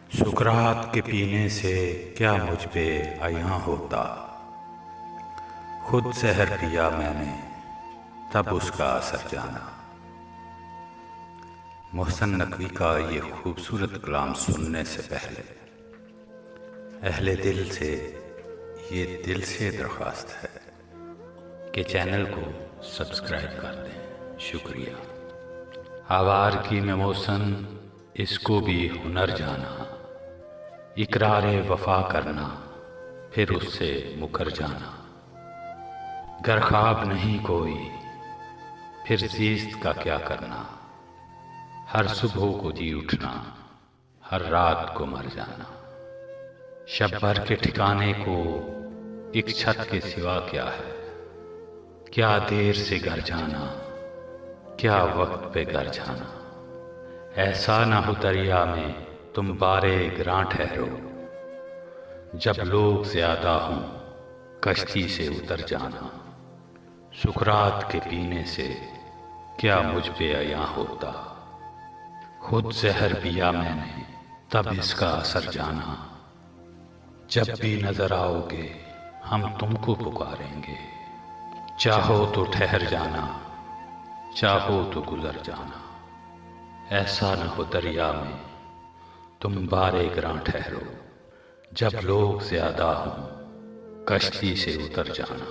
सुकरात के पीने से क्या मुझ पे आया होता। खुद जहर पिया मैंने तब उसका असर जाना। मोहसिन नकवी का ये खूबसूरत कलाम सुनने से पहले अहले दिल से ये दिल से दरख्वास्त है कि चैनल को सब्सक्राइब कर दें। शुक्रिया। आवारगी में मोहसिन इसको भी हुनर जाना, इकरारे वफा करना फिर उससे मुकर जाना। गर ख्वाब नहीं कोई फिर ज़ीस्त का क्या करना। हर सुबह को जी उठना, हर रात को मर जाना। शब भर के ठिकाने को एक छत के सिवा क्या है। क्या देर से घर जाना, क्या वक्त पे घर जाना। ऐसा ना हो दरिया में तुम बारे ग्रां ठहरो। जब लोग ज्यादा हों कश्ती से उतर जाना। सुकरात के पीने से क्या मुझ पे आया होता। खुद जहर पिया मैंने तब इसका असर जाना। जब भी नजर आओगे हम तुमको पुकारेंगे। चाहो तो ठहर जाना, चाहो तो गुजर जाना। ऐसा न हो दरिया में तुम बारे ग्रां ठहरो। जब लोग ज्यादा हों कश्ती से उतर जाना।